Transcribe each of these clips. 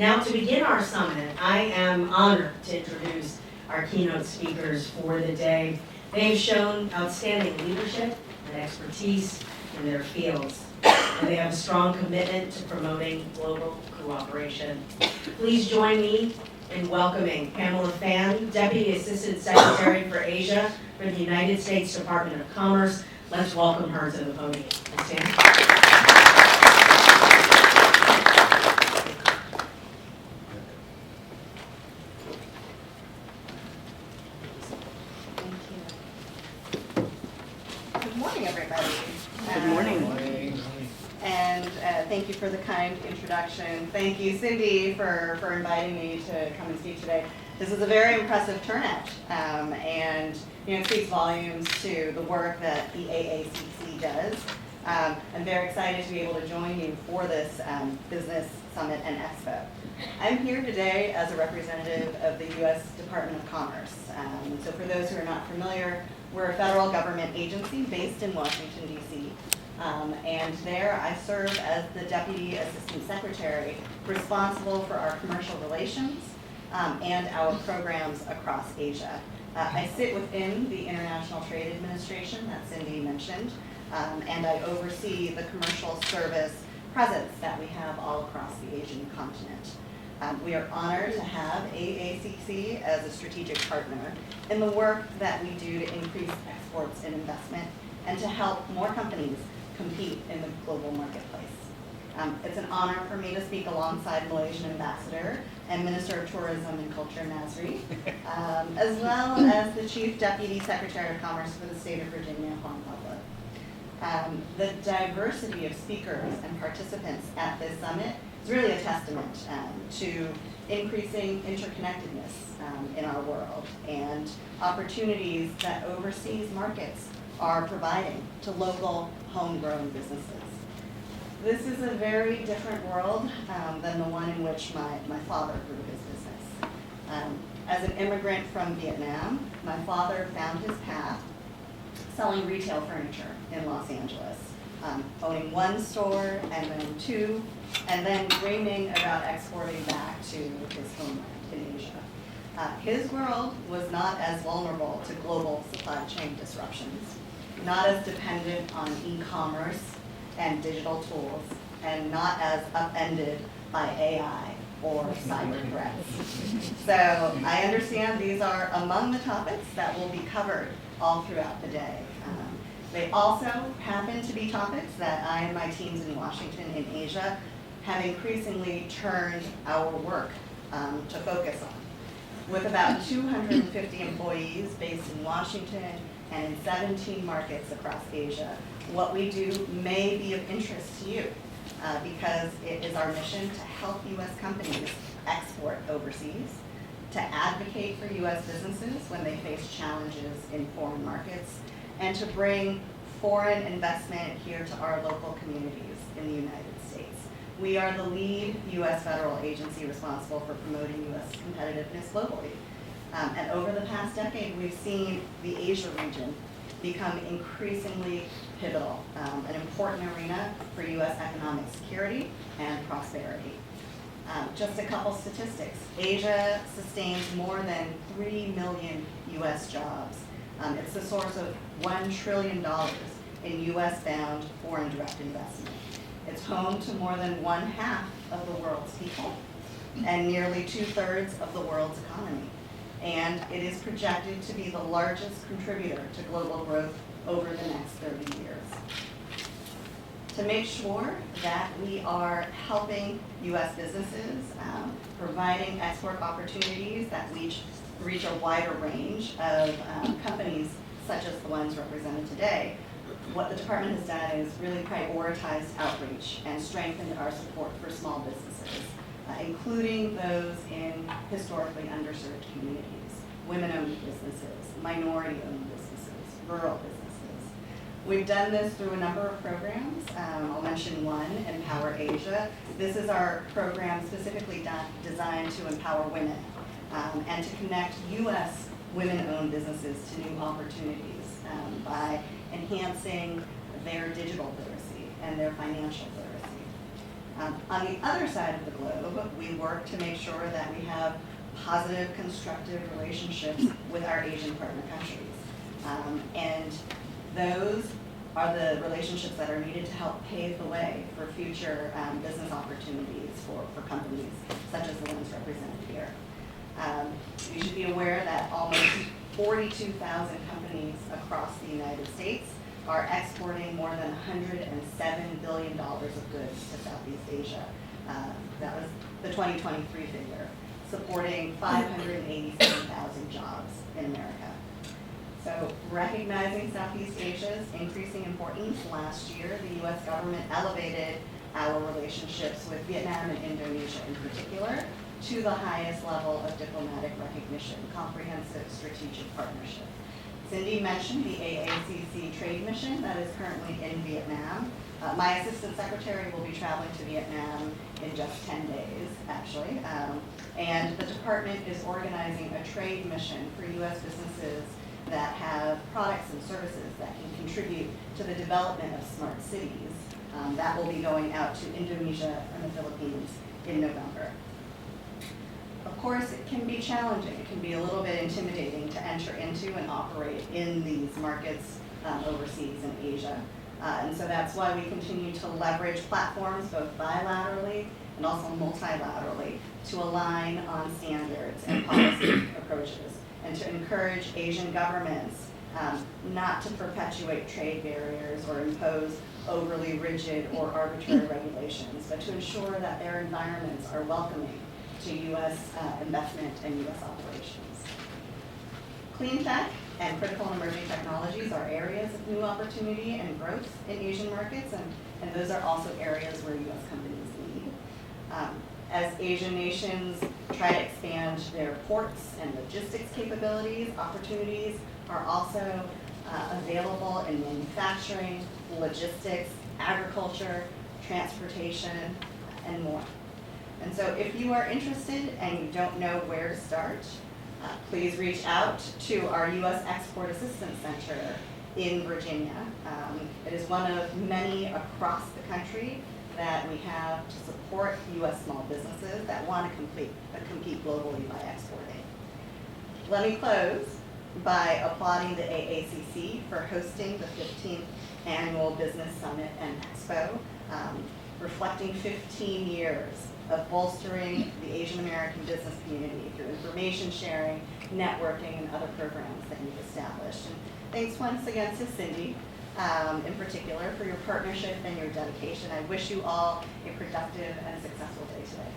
Now, to begin our summit, I am honored to introduce our keynote speakers for the day. They've shown outstanding leadership and expertise in their fields, and they have a strong commitment to promoting global cooperation. Please join me in welcoming Pamela Phan, Deputy Assistant Secretary for Asia for the United States Department of Commerce. Let's welcome her to the podium. Stand. Thank you for the kind introduction. Thank you, Cindy, for inviting me to come and speak today. This is a very impressive turnout, and it speaks volumes to the work that the AACC does. I'm very excited to be able to join you for this business summit and expo. I'm here today as a representative of the U.S. Department of Commerce. So for those who are not familiar, we're a federal government agency based in Washington, D.C. And there I serve as the Deputy Assistant Secretary responsible for our commercial relations and our programs across Asia. I sit within the International Trade Administration that Cindy mentioned, and I oversee the commercial service presence that we have all across the Asian continent. We are honored to have AACC as a strategic partner in the work that we do to increase exports and investment and to help more companies compete in the global marketplace. It's an honor for me to speak alongside Malaysian Ambassador and Minister of Tourism and Culture Nasri, as well as the Chief Deputy Secretary of Commerce for the state of Virginia, Juan Pablo. The diversity of speakers and participants at this summit is really a testament to increasing interconnectedness in our world and opportunities that overseas markets are providing to local homegrown businesses. This is a very different world than the one in which my father grew his business. As an immigrant from Vietnam, my father found his path selling retail furniture in Los Angeles, owning one store and then two, and then dreaming about exporting back to his homeland in Asia. His world was not as vulnerable to global supply chain disruptions, not as dependent on e-commerce and digital tools, and not as upended by AI or cyber threats. So I understand these are among the topics that will be covered all throughout the day. They also happen to be topics that I and my teams in Washington and Asia have increasingly turned our work to focus on. With about 250 employees based in Washington and in 17 markets across Asia, what we do may be of interest to you because it is our mission to help U.S. companies export overseas, to advocate for U.S. businesses when they face challenges in foreign markets, and to bring foreign investment here to our local communities in the United States. We are the lead U.S. federal agency responsible for promoting U.S. competitiveness globally. And over the past decade, we've seen the Asia region become increasingly pivotal, an important arena for U.S. economic security and prosperity. Just a couple statistics. Asia sustains more than 3 million U.S. jobs. It's the source of $1 trillion in U.S.-bound foreign direct investment. It's home to more than 1/2 of the world's people and nearly 2/3 of the world's economy. And it is projected to be the largest contributor to global growth over the next 30 years. To make sure that we are helping U.S. businesses, providing export opportunities that reach a wider range of companies such as the ones represented today, what the department has done is really prioritized outreach and strengthened our support for small businesses, including those in historically underserved communities, women-owned businesses, minority-owned businesses, rural businesses. We've done this through a number of programs. I'll mention one, Empower Asia. This is our program specifically designed to empower women and to connect U.S. women-owned businesses to new opportunities by enhancing their digital literacy and their financial literacy. On the other side of the globe, we work to make sure that we have positive, constructive relationships with our Asian partner countries. And those are the relationships that are needed to help pave the way for future business opportunities for companies such as the ones represented here. You should be aware that almost 42,000 companies across the United States are exporting more than $107 billion of goods to Southeast Asia. That was the 2023 figure, supporting 587,000 jobs in America. So recognizing Southeast Asia's increasing importance, last year the U.S. government elevated our relationships with Vietnam and Indonesia in particular to the highest level of diplomatic recognition, comprehensive strategic partnership. Cindy mentioned the AACC trade mission that is currently in Vietnam. My assistant secretary will be traveling to Vietnam in just 10 days, actually. And the department is organizing a trade mission for U.S. businesses that have products and services that can contribute to the development of smart cities. That will be going out to Indonesia and the Philippines in November. Of course, it can be challenging. It can be a little bit intimidating to enter into and operate in these markets overseas in Asia. And so that's why we continue to leverage platforms both bilaterally and also multilaterally to align on standards and policy approaches, and to encourage Asian governments not to perpetuate trade barriers or impose overly rigid or arbitrary regulations, but to ensure that their environments are welcoming to U.S. investment and U.S. operations. Clean tech and critical and emerging technologies are areas of new opportunity and growth in Asian markets, and those are also areas where U.S. companies lead. As Asian nations try to expand their ports and logistics capabilities, opportunities are also available in manufacturing, logistics, agriculture, transportation, and more. And so if you are interested and you don't know where to start, please reach out to our U.S. Export Assistance Center in Virginia. It is one of many across the country that we have to support U.S. small businesses that want to compete globally by exporting. Let me close by applauding the AACC for hosting the 15th Annual Business Summit and Expo, reflecting 15 years of bolstering the Asian American business community through information sharing, networking, and other programs that you've established. And thanks once again to Cindy, in particular, for your partnership and your dedication. I wish you all a productive and successful day today.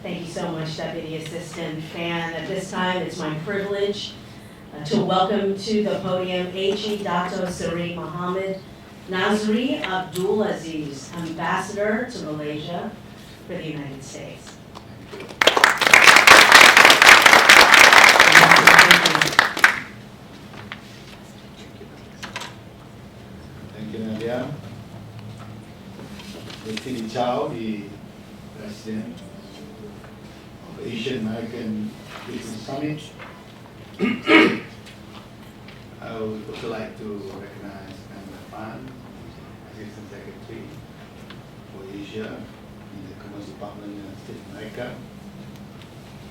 Thank you so much, Deputy Assistant Fan. At this time, it's my privilege to welcome to the podium H.E. Dato Seri Muhammad Nazri Abdul Aziz, Ambassador to Malaysia for the United States. Thank you, Nadia. Deputy Chow, the President of the Asian American Business Summit. I would also like to recognize Member Fan, Assistant Secretary for Asia in the Commerce Department in the States of America.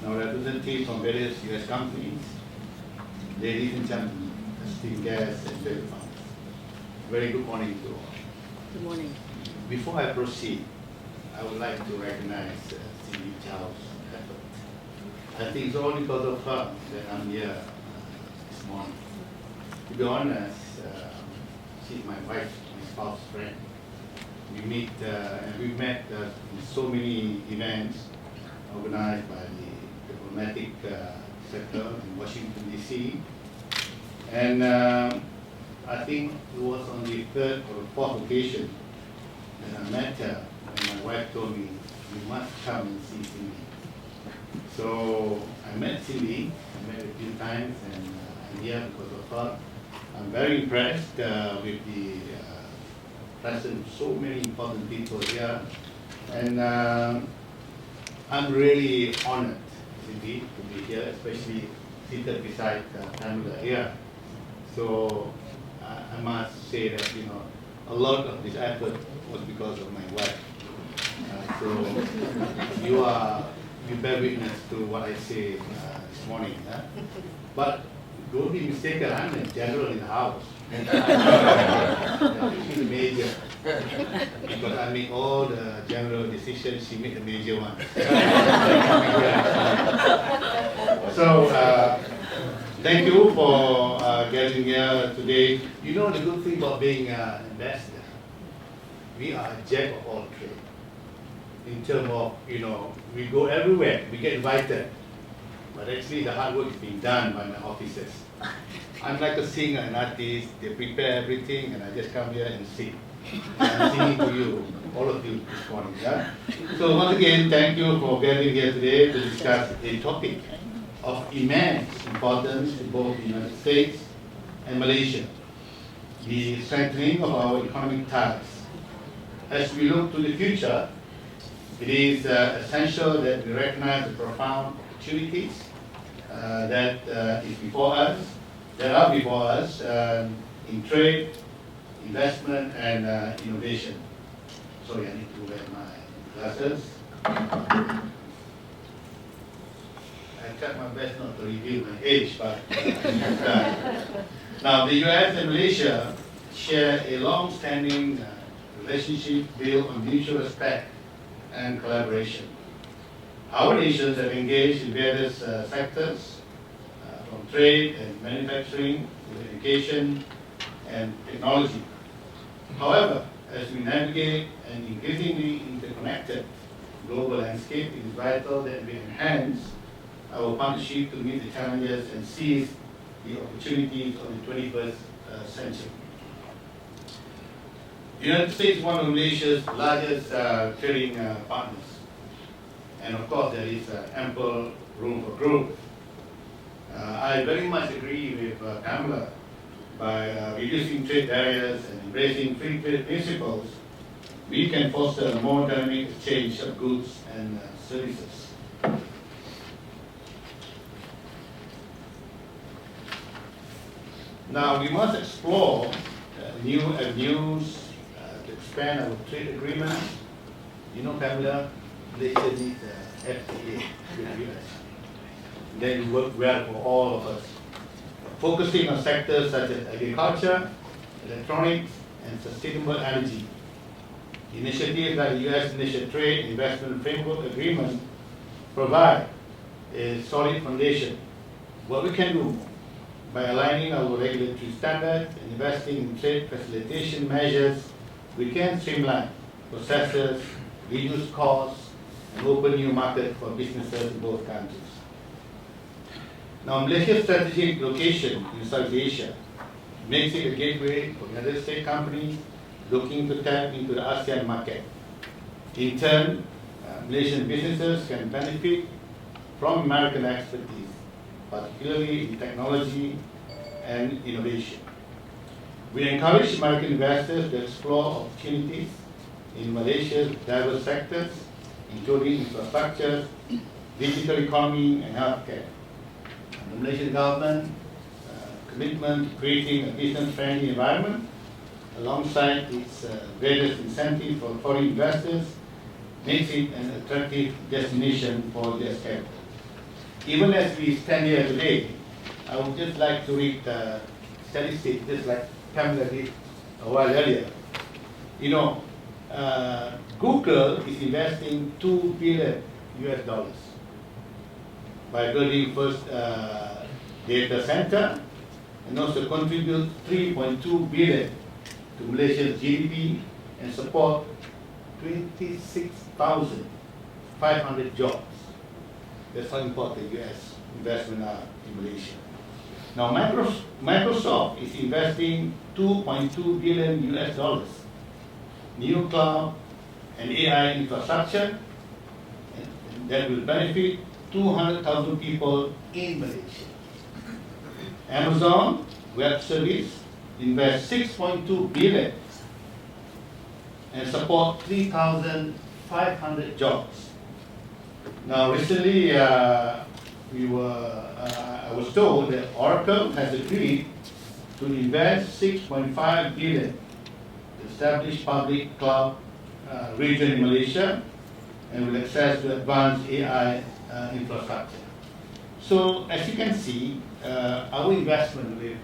Now representatives from various U.S. companies, ladies and gentlemen, esteemed guests and fellow fans. Very good morning to all. Good morning. Before I proceed, I would like to recognize Cindy Chow's effort. I think it's all because of her that I'm here this morning. To be honest, she's my wife, my spouse, friend. We meet and we've met in so many events organized by the diplomatic sector in Washington, D.C. And I think it was on the third or fourth occasion that I met her, and my wife told me, "You must come and see Cindy." So I met Cindy, I met her a few times, and I'm here because of her. I'm very impressed with the presence of so many important people here, and I'm really honored, Cindy, to be here, especially seated beside Pamela here. So I must say that a lot of this effort was because of my wife. So you bear witness to what I say this morning. But don't be mistaken, I'm the general in the house. She's the major. Because I make all the general decisions, she make the major ones. So thank you for getting here today. You know the good thing about being an investor, we are a jack of all trades. In terms of, we go everywhere, we get invited. But actually the hard work is being done by my officers. I'm like a singer, an artist, they prepare everything and I just come here and sing. I'm singing to you, all of you this morning. Yeah? So once again, thank you for getting here today to discuss a topic of immense importance to both the United States and Malaysia, the strengthening of our economic ties. As we look to the future, it is essential that we recognize the profound opportunities that are before us in trade, investment, and innovation. Sorry, I need to wear my glasses. I tried my best not to reveal my age, but now the US and Malaysia share a long-standing relationship built on mutual respect and collaboration. Our nations have engaged in various sectors, from trade and manufacturing to education and technology. However, as we navigate an increasingly interconnected global landscape, it is vital that we enhance our partnership to meet the challenges and seize the opportunities of the 21st century. The United States is one of Malaysia's largest trading partners. And of course, there is ample room for growth. I very much agree with Pamela. By reducing trade barriers and embracing free trade principles, we can foster a more dynamic exchange of goods and services. Now, we must explore new avenues to expand our trade agreements. You know, Pamela, Malaysia needs FTA with the US. Then it work well for all of us. Focusing on sectors such as agriculture, electronics, and sustainable energy. Initiatives like the US-Malaysia Trade Investment Framework Agreement provide a solid foundation. What we can do by aligning our regulatory standards and investing in trade facilitation measures, we can streamline processes, reduce costs, and open new markets for businesses in both countries. Now, Malaysia's strategic location in South Asia makes it a gateway for United States companies looking to tap into the ASEAN market. In turn, Malaysian businesses can benefit from American expertise, particularly in technology and innovation. We encourage American investors to explore opportunities in Malaysia's diverse sectors, including infrastructure, digital economy, and healthcare. The Malaysian government commitment to creating a business-friendly environment alongside its various incentives for foreign investors makes it an attractive destination for their capital. Even as we stand here today, I would just like to read statistics, just like Pamela did a while earlier. You know, Google is investing $2 billion US by building first data center and also contribute 3.2 billion to Malaysia's GDP and support 26,500 jobs. That's how important US investment are in Malaysia. Now Microsoft is investing 2.2 billion US dollars, new cloud and AI infrastructure that will benefit 200,000 people in Malaysia. Amazon Web Service invests 6.2 billion and support 3,500 jobs. Now recently I I was told that Oracle has agreed to invest $6.5 billion to establish public cloud region in Malaysia and with access to advanced AI infrastructure. So as you can see, our investment with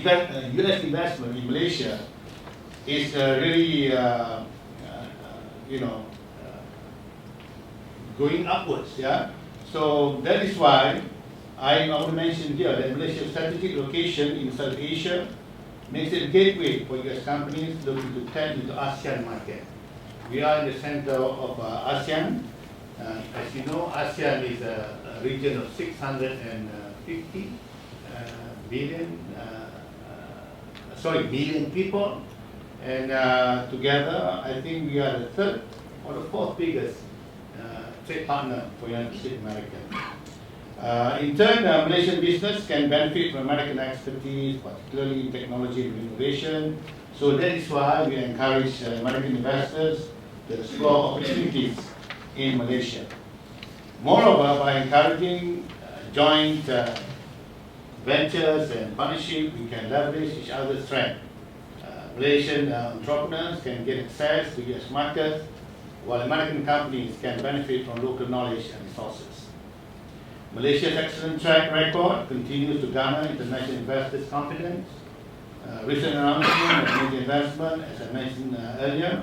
U.S. investment in Malaysia is really, going upwards. Yeah. So that is why I want to mention here that Malaysia's strategic location in South Asia makes it a gateway for U.S. companies looking to tap into ASEAN market. We are in the center of ASEAN. As you know, ASEAN is a region of 650 million people, and together I think we are the third or the fourth biggest trade partner for United States of America. In turn, Malaysian business can benefit from American expertise, particularly in technology and innovation. So that is why we encourage American investors to explore opportunities in Malaysia. Moreover, by encouraging joint ventures and partnership, we can leverage each other's strength. Malaysian entrepreneurs can get access to US markets, while American companies can benefit from local knowledge and resources. Malaysia's excellent track record continues to garner international investors' confidence. Recent announcement of major investment, as I mentioned earlier,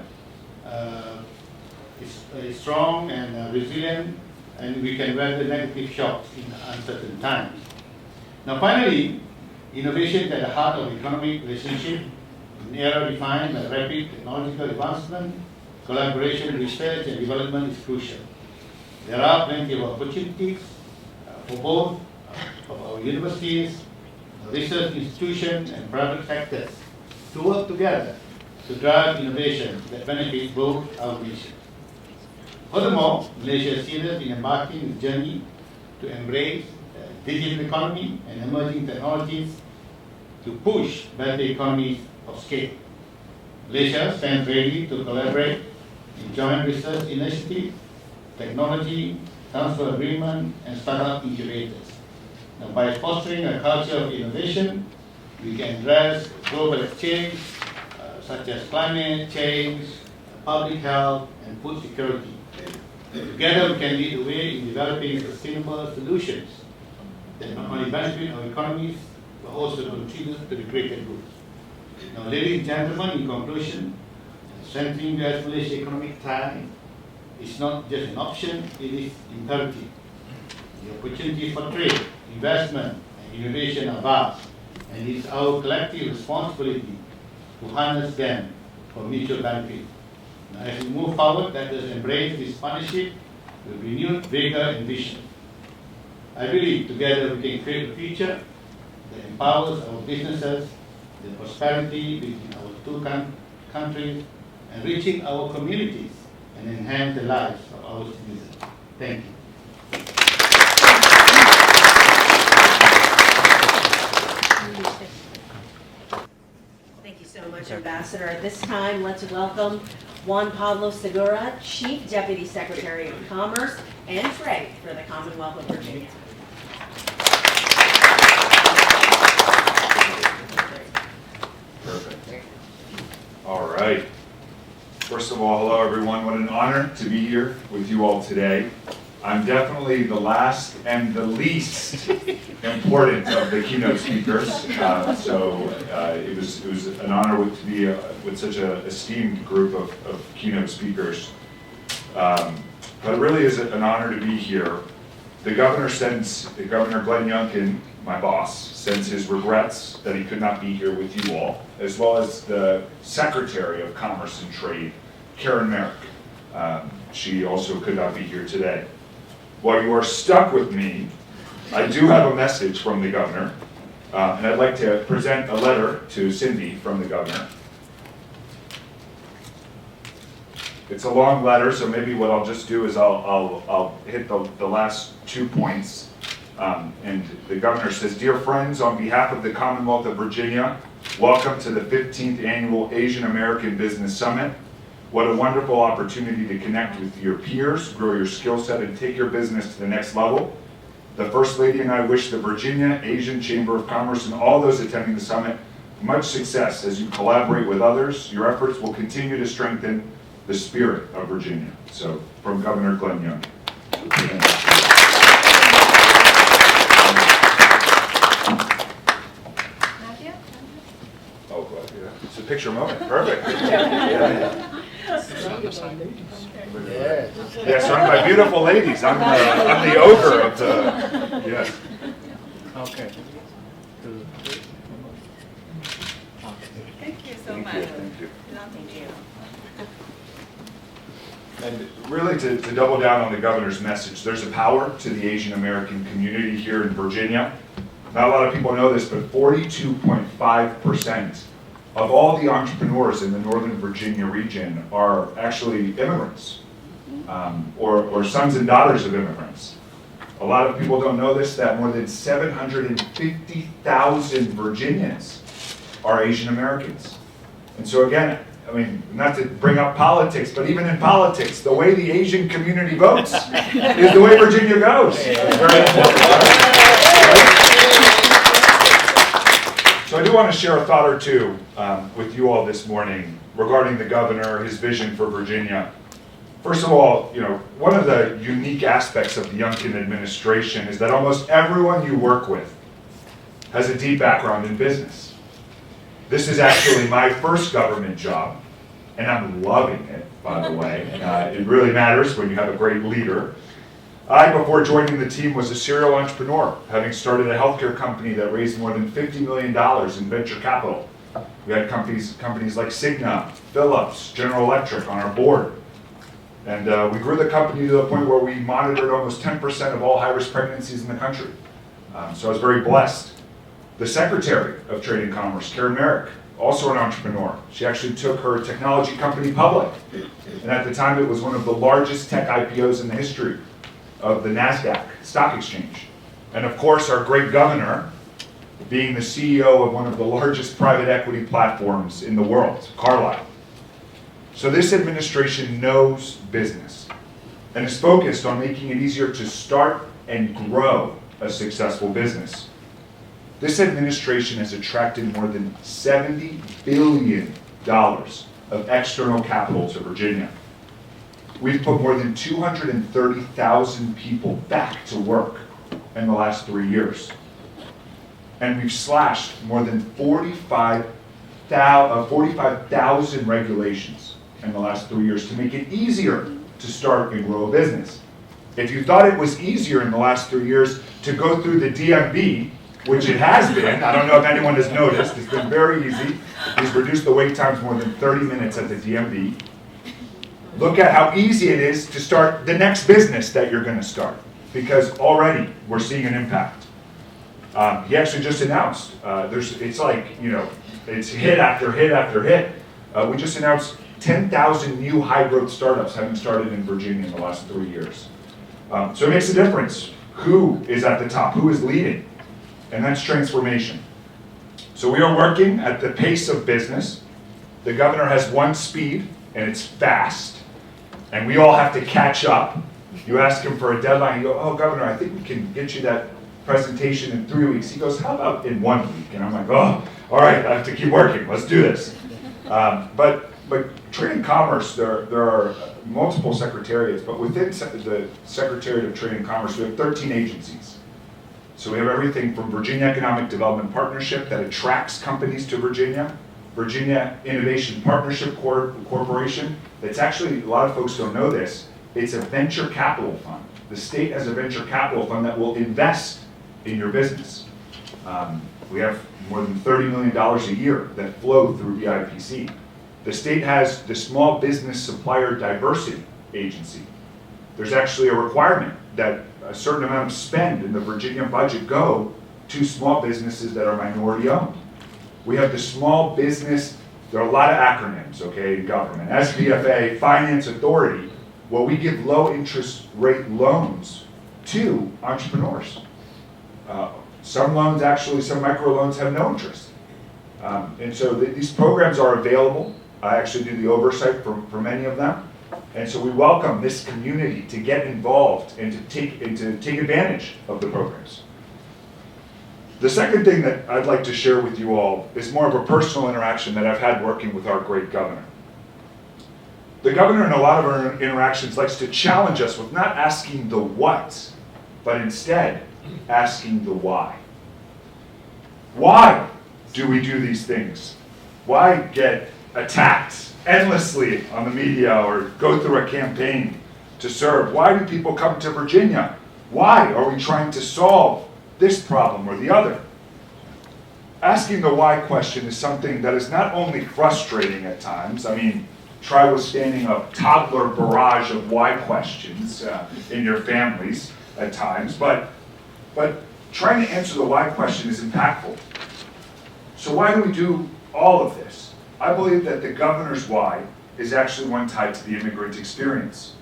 is strong and resilient, and we can weather negative shocks in uncertain times. Now finally, innovation is at the heart of economic relationship. In an era defined by rapid technological advancement, collaboration, research and development is crucial. There are plenty of opportunities for both of our universities, research institutions and private sectors to work together to drive innovation that benefits both our nations. Furthermore, Malaysia is serious in embarking on a journey to embrace digital economy and emerging technologies to push better economies of scale. Malaysia stands ready to collaborate in joint research initiatives, technology, transfer agreement, and startup incubators. Now, by fostering a culture of innovation, we can address global exchange such as climate change, public health, and food security. Together, we can lead the way in developing sustainable solutions that not only benefit our economies, but also contribute to the greater good. Now, ladies and gentlemen, in conclusion, strengthening the US-Malaysia economic tie is not just an option, it is imperative. The opportunities for trade, investment, and innovation are vast, and it is our collective responsibility to harness them for mutual benefit. Now, as we move forward, let us embrace this partnership with renewed vigor and vision. I believe together we can create a future that empowers our businesses, the prosperity between our two countries, enriching our communities, and enhance the lives of our citizens. Thank you. Thank you so much, Ambassador. At this time, let's welcome Juan Pablo Segura, Chief Deputy Secretary of Commerce and Trade for the Commonwealth of Virginia. Perfect. All right. First of all, hello everyone. What an honor to be here with you all today. I'm definitely the last and the least important of the keynote speakers, so it was an honor to be with such an esteemed group of keynote speakers. But it really is an honor to be here. The governor Glenn Youngkin, my boss, sends his regrets that he could not be here with you all, as well as the Secretary of Commerce and Trade, Karen Merrick. She also could not be here today. While you are stuck with me, I do have a message from the governor, and I'd like to present a letter to Cindy from the governor. It's a long letter, so maybe what I'll just do is I'll hit the last 2 points. And the governor says, "Dear friends, on behalf of the Commonwealth of Virginia, welcome to the 15th Annual Asian American Business Summit. What a wonderful opportunity to connect with your peers, grow your skill set, and take your business to the next level. The First Lady and I wish the Virginia Asian Chamber of Commerce and all those attending the summit much success as you collaborate with others. Your efforts will continue to strengthen the spirit of Virginia. So, from Governor Glenn Young. Matthew? Oh, yeah. It's a picture moment. Perfect. Yeah, surrounded by beautiful ladies. I'm the ogre of the. Yeah. Okay. Thank you so much. Thank you. No, thank you. And really to double down on the governor's message, there's a power to the Asian American community here in Virginia. Not a lot of people know this, but 42.5% of all the entrepreneurs in the Northern Virginia region are actually immigrants, or sons and daughters of immigrants. A lot of people don't know this, that more than 750,000 Virginians are Asian Americans. And so again, I mean, not to bring up politics, but even in politics, the way the Asian community votes is the way Virginia goes. It's very important. So I do want to share a thought or two with you all this morning regarding the governor, his vision for Virginia. First of all, one of the unique aspects of the Youngkin administration is that almost everyone you work with has a deep background in business. This is actually my first government job, and I'm loving it, by the way. It really matters when you have a great leader. I, before joining the team, was a serial entrepreneur, having started a healthcare company that raised more than $50 million in venture capital. We had companies like Cigna, Philips, General Electric on our board. And we grew the company to the point where we monitored almost 10% of all high-risk pregnancies in the country. So I was very blessed. The Secretary of Trade and Commerce, Karen Merrick, also an entrepreneur. She actually took her technology company public. And at the time, it was one of the largest tech IPOs in the history of the NASDAQ stock exchange. And of course, our great governor, being the CEO of one of the largest private equity platforms in the world, Carlyle. So this administration knows business and is focused on making it easier to start and grow a successful business. This administration has attracted more than $70 billion of external capital to Virginia. We've put more than 230,000 people back to work in the last 3 years. And we've slashed more than 45,000 regulations in the last 3 years to make it easier to start and grow a business. If you thought it was easier in the last 3 years to go through the DMV, which it has been, I don't know if anyone has noticed, it's been very easy. We've reduced the wait times more than 30 minutes at the DMV. Look at how easy it is to start the next business that you're going to start, because already we're seeing an impact. He actually just announced, it's hit after hit after hit. We just announced 10,000 new high-growth startups having started in Virginia in the last 3 years. So it makes a difference who is at the top, who is leading, and that's transformation. So we are working at the pace of business. The governor has one speed, and it's fast, and we all have to catch up. You ask him for a deadline, you go, oh, Governor, I think we can get you that presentation in 3 weeks. He goes, how about in 1 week? And I'm like, oh, all right, I have to keep working. Let's do this. But Trade and Commerce, there are multiple secretariats, but within the Secretariat of Trade and Commerce, we have 13 agencies. So we have everything from Virginia Economic Development Partnership that attracts companies to Virginia, Virginia Innovation Partnership Corporation, that's actually, a lot of folks don't know this, it's a venture capital fund. The state has a venture capital fund that will invest in your business. We have more than $30 million a year that flow through the IPC. The state has the Small Business Supplier Diversity Agency. There's actually a requirement that a certain amount of spend in the Virginia budget go to small businesses that are minority owned. We have the Small Business, there are a lot of acronyms, okay, in government. SBFA, Finance Authority, well, we give low interest rate loans to entrepreneurs. Some loans, actually, some microloans have no interest. And so these programs are available. I actually do the oversight for many of them. And so we welcome this community to get involved and to take advantage of the programs. The second thing that I'd like to share with you all is more of a personal interaction that I've had working with our great governor. The governor in a lot of our interactions likes to challenge us with not asking the what, but instead asking the why. Why do we do these things? Why get attacked endlessly on the media or go through a campaign to serve? Why do people come to Virginia? Why are we trying to solve this problem or the other? Asking the why question is something that is not only frustrating at times. I mean, try withstanding a toddler barrage of why questions in your families at times, but trying to answer the why question is impactful. So why do we do all of this? I believe that the governor's why is actually one tied to the immigrant experience.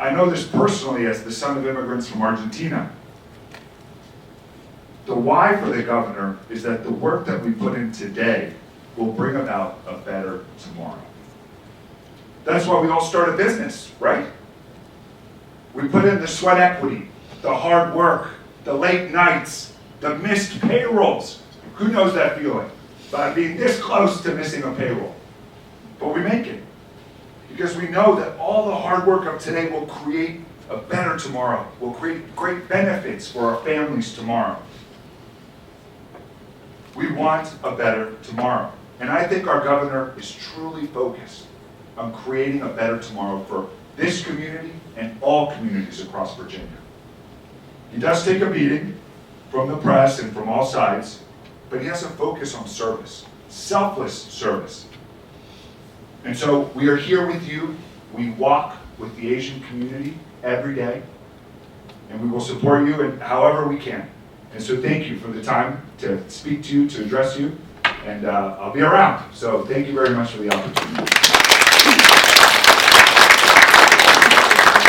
I know this personally as the son of immigrants from Argentina. The why for the governor is that the work that we put in today will bring about a better tomorrow. That's why we all start a business, right? We put in the sweat equity, the hard work, the late nights, the missed payrolls. Who knows that feeling? By being this close to missing a payroll. But we make it. Because we know that all the hard work of today will create a better tomorrow, will create great benefits for our families tomorrow. We want a better tomorrow. And I think our governor is truly focused on creating a better tomorrow for this community and all communities across Virginia. He does take a beating from the press and from all sides, but he has a focus on service, selfless service. And so we are here with you. We walk with the Asian community every day, and we will support you in however we can. And so thank you for the time to speak to you, to address you, and I'll be around. So thank you very much for the opportunity.